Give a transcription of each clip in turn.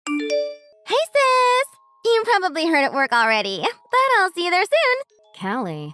Hey, sis! You probably heard at work already, but I'll see you there soon. Callie,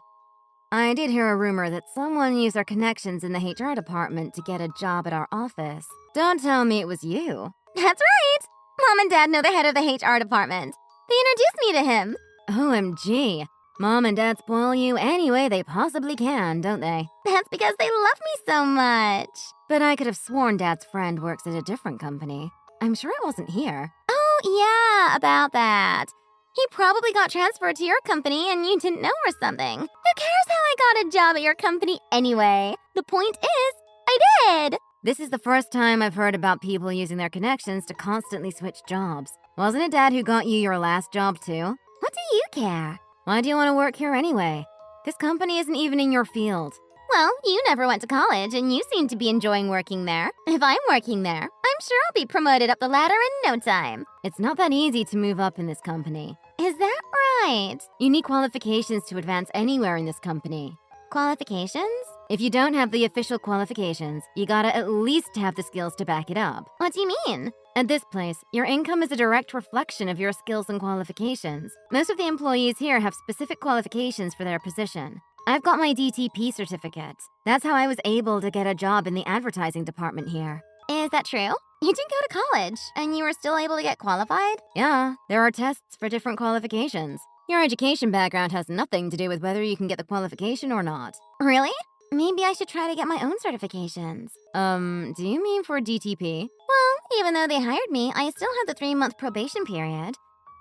I did hear a rumor that someone used their connections in the HR department to get a job at our office. Don't tell me it was you. That's right! Mom and Dad know the head of the HR department. They introduced me to him. OMG. Mom and Dad spoil you any way they possibly can, don't they? That's because they love me so much. But I could have sworn Dad's friend works at a different company. I'm sure it wasn't here. Oh, yeah, about that. He probably got transferred to your company and you didn't know or something. Who cares how I got a job at your company anyway? The point is, I did! This is the first time I've heard about people using their connections to constantly switch jobs. Wasn't it Dad who got you your last job too? What do you care? Why do you want to work here anyway? This company isn't even in your field. Well, you never went to college and you seem to be enjoying working there. If I'm working there, I'm sure I'll be promoted up the ladder in no time. It's not that easy to move up in this company. Is that right? You need qualifications to advance anywhere in this company. Qualifications? If you don't have the official qualifications, you gotta at least have the skills to back it up. What do you mean? At this place, your income is a direct reflection of your skills and qualifications. Most of the employees here have specific qualifications for their position. I've got my DTP certificate. That's how I was able to get a job in the advertising department here. Is that true? You didn't go to college, and you were still able to get qualified? Yeah, there are tests for different qualifications. Your education background has nothing to do with whether you can get the qualification or not. Really? Maybe I should try to get my own certifications. Do you mean for DTP? Well, even though they hired me, I still have the 3-month probation period.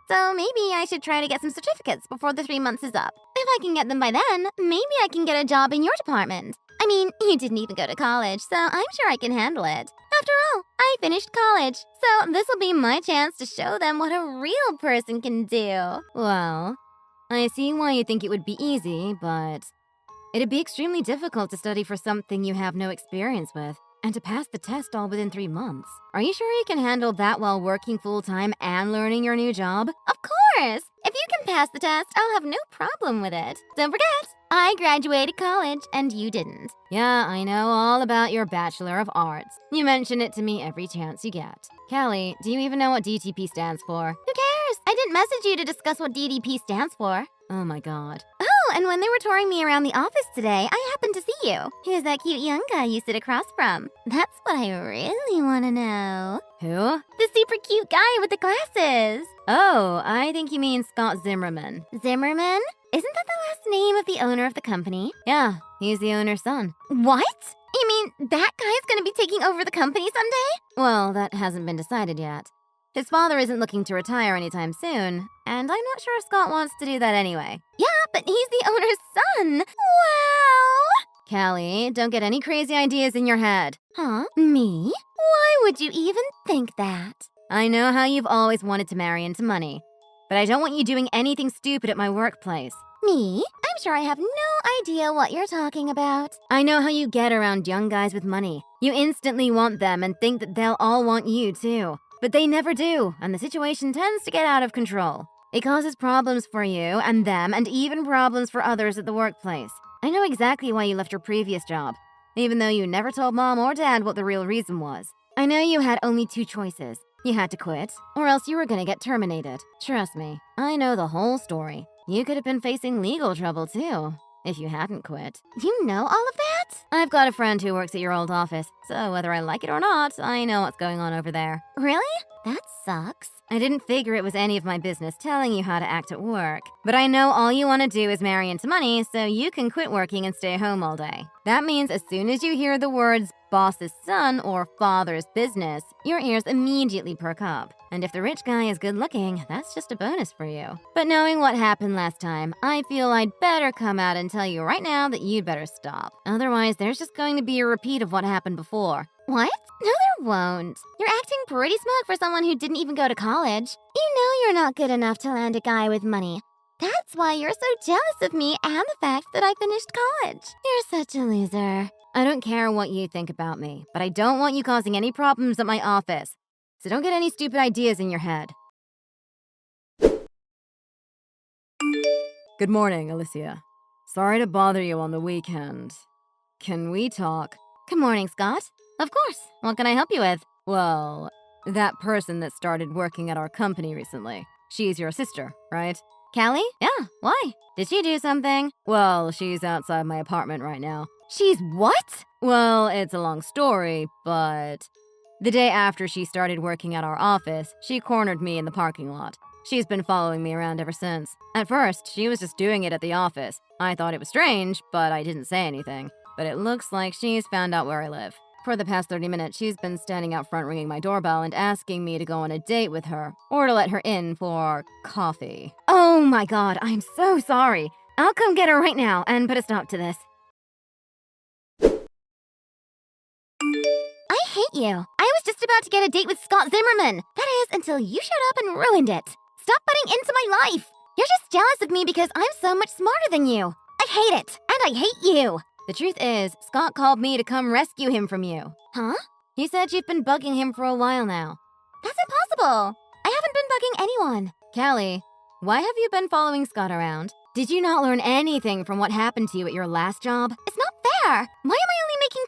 So maybe I should try to get some certificates before the 3 months is up. If I can get them by then, maybe I can get a job in your department. I mean, you didn't even go to college, so I'm sure I can handle it. After all, I finished college, so this will be my chance to show them what a real person can do. Well, I see why you think it would be easy, but it'd be extremely difficult to study for something you have no experience with, and to pass the test all within 3 months. Are you sure you can handle that while working full-time and learning your new job? Of course! If you can pass the test, I'll have no problem with it. Don't forget, I graduated college and you didn't. Yeah, I know all about your Bachelor of Arts. You mention it to me every chance you get. Callie, do you even know what DTP stands for? Who cares? I didn't message you to discuss what DDP stands for. Oh my god. Oh, and when they were touring me around the office today, I happened to see you. Who's that cute young guy you sit across from? That's what I really want to know. Who? The super cute guy with the glasses. Oh, I think you mean Scott Zimmerman. Zimmerman? Isn't that the last name of the owner of the company? Yeah, he's the owner's son. What? You mean that guy's gonna be taking over the company someday? Well, that hasn't been decided yet. His father isn't looking to retire anytime soon, and I'm not sure Scott wants to do that anyway. Yeah, but he's the owner's son. Wow! Callie, don't get any crazy ideas in your head. Huh? Me? Why would you even think that? I know how you've always wanted to marry into money, but I don't want you doing anything stupid at my workplace. Me? I'm sure I have no idea what you're talking about. I know how you get around young guys with money. You instantly want them and think that they'll all want you too. But they never do, and the situation tends to get out of control. It causes problems for you and them, and even problems for others at the workplace. I know exactly why you left your previous job, even though you never told Mom or Dad what the real reason was. I know you had only 2 choices. You had to quit, or else you were gonna get terminated. Trust me, I know the whole story. You could have been facing legal trouble too, if you hadn't quit. You know all of that? I've got a friend who works at your old office, so whether I like it or not, I know what's going on over there. Really? That sucks. I didn't figure it was any of my business telling you how to act at work. But I know all you want to do is marry into money, so you can quit working and stay home all day. That means as soon as you hear the words boss's son or father's business, your ears immediately perk up. And if the rich guy is good looking, that's just a bonus for you. But knowing what happened last time, I feel I'd better come out and tell you right now that you'd better stop. Otherwise, there's just going to be a repeat of what happened before. What? No, there won't. You're acting pretty smug for someone who didn't even go to college. You know you're not good enough to land a guy with money. That's why you're so jealous of me and the fact that I finished college. You're such a loser. I don't care what you think about me, but I don't want you causing any problems at my office. So don't get any stupid ideas in your head. Good morning, Alicia. Sorry to bother you on the weekend. Can we talk? Good morning, Scott. Of course. What can I help you with? Well, That person that started working at our company recently. She's your sister, right? Callie? Yeah, why? Did she do something? Well, she's outside my apartment right now. She's what? Well, it's a long story, but the day after she started working at our office, she cornered me in the parking lot. She's been following me around ever since. At first, she was just doing it at the office. I thought it was strange, but I didn't say anything. But it looks like she's found out where I live. For the past 30 minutes, she's been standing out front ringing my doorbell and asking me to go on a date with her, or to let her in for coffee. Oh my god, I'm so sorry. I'll come get her right now and put a stop to this. I hate you. I was just about to get a date with Scott Zimmerman. That is, until you showed up and ruined it. Stop butting into my life. You're just jealous of me because I'm so much smarter than you. I hate it, and I hate you. The truth is, Scott called me to come rescue him from you. Huh? He said you've been bugging him for a while now. That's impossible. I haven't been bugging anyone. Callie, why have you been following Scott around? Did you not learn anything from what happened to you at your last job? It's not fair. Why am I only making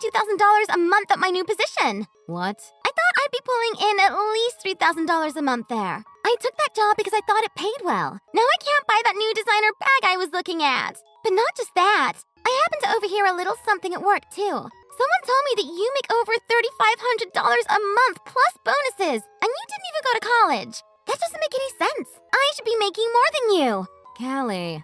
$2,000 a month at my new position? What? I thought I'd be pulling in at least $3,000 a month there. I took that job because I thought it paid well. Now I can't buy that new designer bag I was looking at. But not just that. I happened to overhear a little something at work, too. Someone told me that you make over $3,500 a month plus bonuses, and you didn't even go to college. That doesn't make any sense. I should be making more than you. Callie,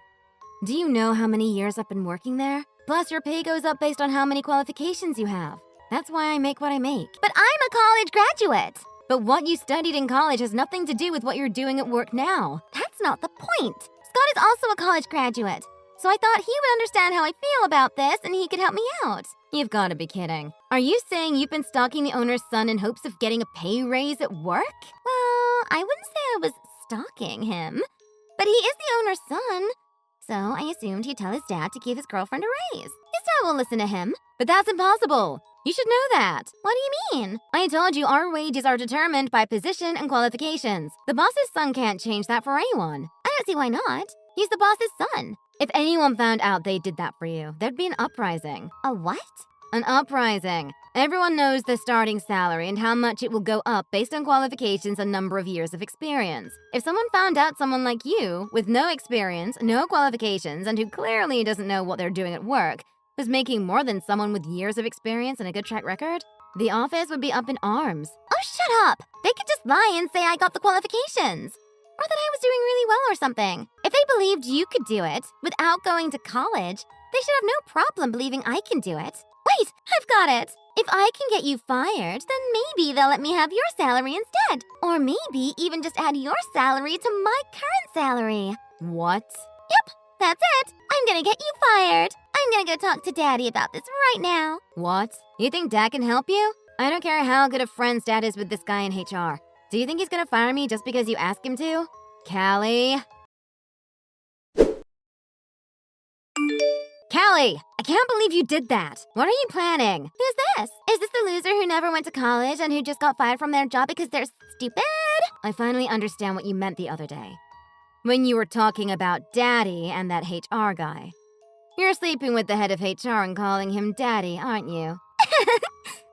do you know how many years I've been working there? Plus, your pay goes up based on how many qualifications you have. That's why I make what I make. But I'm a college graduate. But what you studied in college has nothing to do with what you're doing at work now. That's not the point. Scott is also a college graduate. So I thought he would understand how I feel about this and he could help me out. You've got to be kidding. Are you saying you've been stalking the owner's son in hopes of getting a pay raise at work? Well, I wouldn't say I was stalking him. But he is the owner's son. So I assumed he'd tell his dad to give his girlfriend a raise. His dad will listen to him. But that's impossible. You should know that. What do you mean? I told you our wages are determined by position and qualifications. The boss's son can't change that for anyone. I don't see why not. He's the boss's son. If anyone found out they did that for you, there'd be an uprising. A what? An uprising. Everyone knows the starting salary and how much it will go up based on qualifications and number of years of experience. If someone found out someone like you, with no experience, no qualifications, and who clearly doesn't know what they're doing at work, was making more than someone with years of experience and a good track record, the office would be up in arms. Oh, shut up! They could just lie and say I got the qualifications. Or that I was doing really well or something. If they believed you could do it without going to college, they should have no problem believing I can do it. Wait, I've got it! If I can get you fired, then maybe they'll let me have your salary instead. Or maybe even just add your salary to my current salary. What? Yep, that's it. I'm gonna get you fired. I'm gonna go talk to Daddy about this right now. What? You think Dad can help you? I don't care how good of friends Dad is with this guy in HR. Do you think he's gonna fire me just because you ask him to? Callie? Callie! I can't believe you did that. What are you planning? Who's this? Is this the loser who never went to college and who just got fired from their job because they're stupid? I finally understand what you meant the other day. When you were talking about Daddy and that HR guy. You're sleeping with the head of HR and calling him Daddy, aren't you?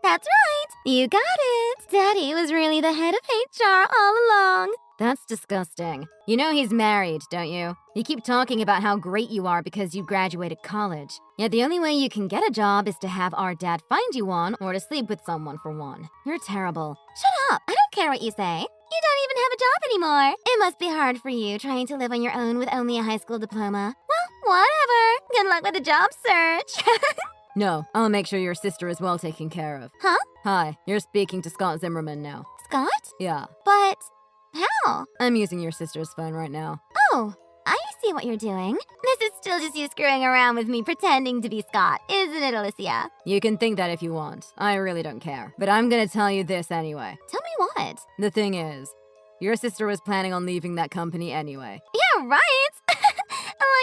That's right. You got it. Daddy was really the head of HR all along. That's disgusting. You know he's married, don't you? You keep talking about how great you are because you graduated college. Yet the only way you can get a job is to have our dad find you one or to sleep with someone for one. You're terrible. Shut up. I don't care what you say. You don't even have a job anymore. It must be hard for you trying to live on your own with only a high school diploma. Well, whatever. Good luck with the job search. No, I'll make sure your sister is well taken care of. Huh? Hi, you're speaking to Scott Zimmerman now. Scott? Yeah. But how? I'm using your sister's phone right now. Oh, I see what you're doing. This is still just you screwing around with me pretending to be Scott, isn't it, Alicia? You can think that if you want. I really don't care. But I'm gonna tell you this anyway. Tell me what? The thing is, your sister was planning on leaving that company anyway. Yeah, right!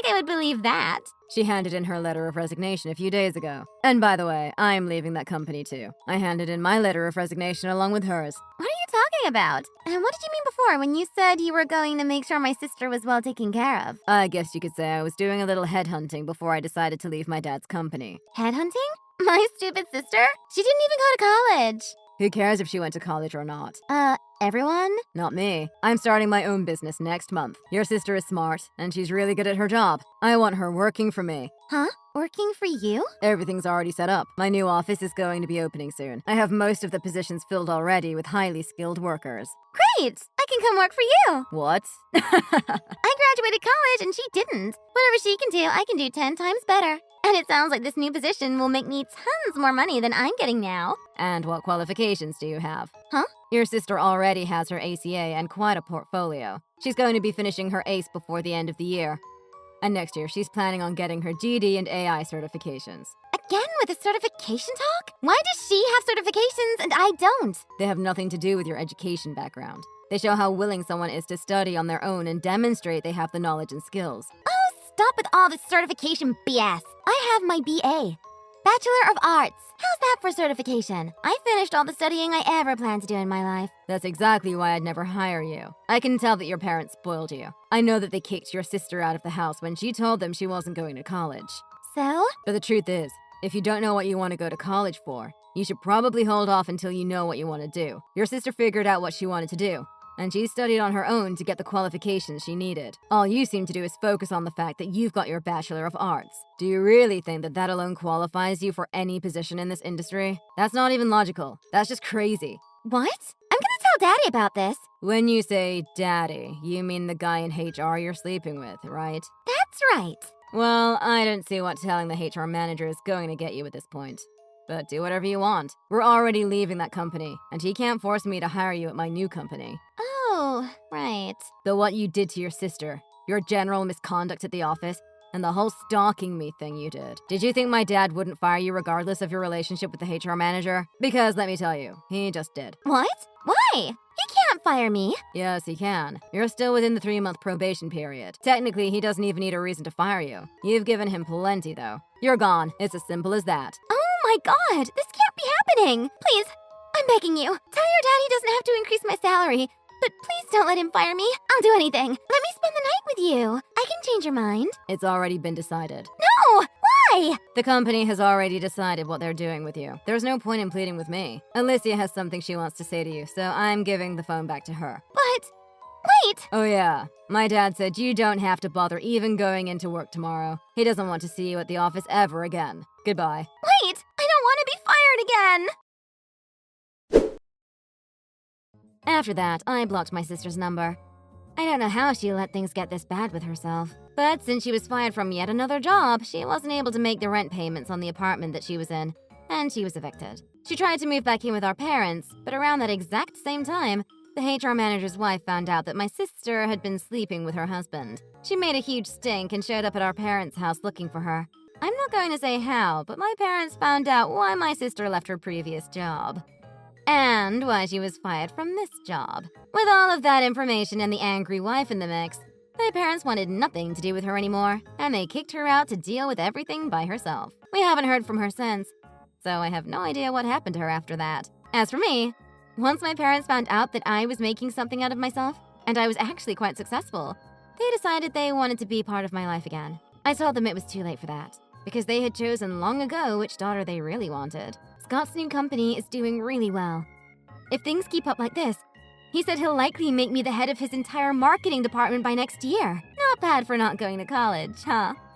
Like I would believe that. She handed in her letter of resignation a few days ago. And by the way, I'm leaving that company too. I handed in my letter of resignation along with hers. What are you talking about? And what did you mean before when you said you were going to make sure my sister was well taken care of? I guess you could say I was doing a little headhunting before I decided to leave my dad's company. Headhunting? My stupid sister? She didn't even go to college. Who cares if she went to college or not? Everyone? Not me. I'm starting my own business next month. Your sister is smart, and she's really good at her job. I want her working for me. Huh? Working for you? Everything's already set up. My new office is going to be opening soon. I have most of the positions filled already with highly skilled workers. Great! I can come work for you! What? I graduated college and she didn't. Whatever she can do, I can do 10 times better. And it sounds like this new position will make me tons more money than I'm getting now. And what qualifications do you have? Huh? Your sister already has her ACA and quite a portfolio. She's going to be finishing her ACE before the end of the year. And next year, she's planning on getting her GD and AI certifications. Again with the certification talk? Why does she have certifications and I don't? They have nothing to do with your education background. They show how willing someone is to study on their own and demonstrate they have the knowledge and skills. Oh, stop with all this certification BS. I have my BA. Bachelor of Arts. How's that for certification? I finished all the studying I ever planned to do in my life. That's exactly why I'd never hire you. I can tell that your parents spoiled you. I know that they kicked your sister out of the house when she told them she wasn't going to college. So? But the truth is, if you don't know what you want to go to college for, you should probably hold off until you know what you want to do. Your sister figured out what she wanted to do, and she studied on her own to get the qualifications she needed. All you seem to do is focus on the fact that you've got your Bachelor of Arts. Do you really think that that alone qualifies you for any position in this industry? That's not even logical. That's just crazy. What? I'm gonna tell Daddy about this. When you say daddy, you mean the guy in HR you're sleeping with, right? That's right. Well, I don't see what telling the HR manager is going to get you at this point. But do whatever you want. We're already leaving that company, and he can't force me to hire you at my new company. Oh, right. But what you did to your sister, your general misconduct at the office, and the whole stalking me thing you did you think my dad wouldn't fire you regardless of your relationship with the HR manager? Because let me tell you, he just did. What? Why? He can't fire me. Yes, he can. You're still within the 3-month probation period. Technically, he doesn't even need a reason to fire you. You've given him plenty, though. You're gone. It's as simple as that. Oh my god, this can't be happening. Please, I'm begging you. Tell your dad he doesn't have to increase my salary. But please don't let him fire me. I'll do anything. Let me spend the night with you. I can change your mind. It's already been decided. No! Why? The company has already decided what they're doing with you. There's no point in pleading with me. Alicia has something she wants to say to you, so I'm giving the phone back to her. But... wait! Oh yeah, my dad said you don't have to bother even going into work tomorrow. He doesn't want to see you at the office ever again. Goodbye. Wait! I don't want to be fired again! After that, I blocked my sister's number. I don't know how she let things get this bad with herself. But since she was fired from yet another job, she wasn't able to make the rent payments on the apartment that she was in, and she was evicted. She tried to move back in with our parents, but around that exact same time, the HR manager's wife found out that my sister had been sleeping with her husband. She made a huge stink and showed up at our parents' house looking for her. I'm not going to say how, but my parents found out why my sister left her previous job. And why she was fired from this job. With all of that information and the angry wife in the mix, my parents wanted nothing to do with her anymore, and they kicked her out to deal with everything by herself. We haven't heard from her since, so I have no idea what happened to her after that. As for me, once my parents found out that I was making something out of myself, and I was actually quite successful, they decided they wanted to be part of my life again. I told them it was too late for that, because they had chosen long ago which daughter they really wanted. Scott's new company is doing really well. If things keep up like this, he said he'll likely make me the head of his entire marketing department by next year. Not bad for not going to college, huh?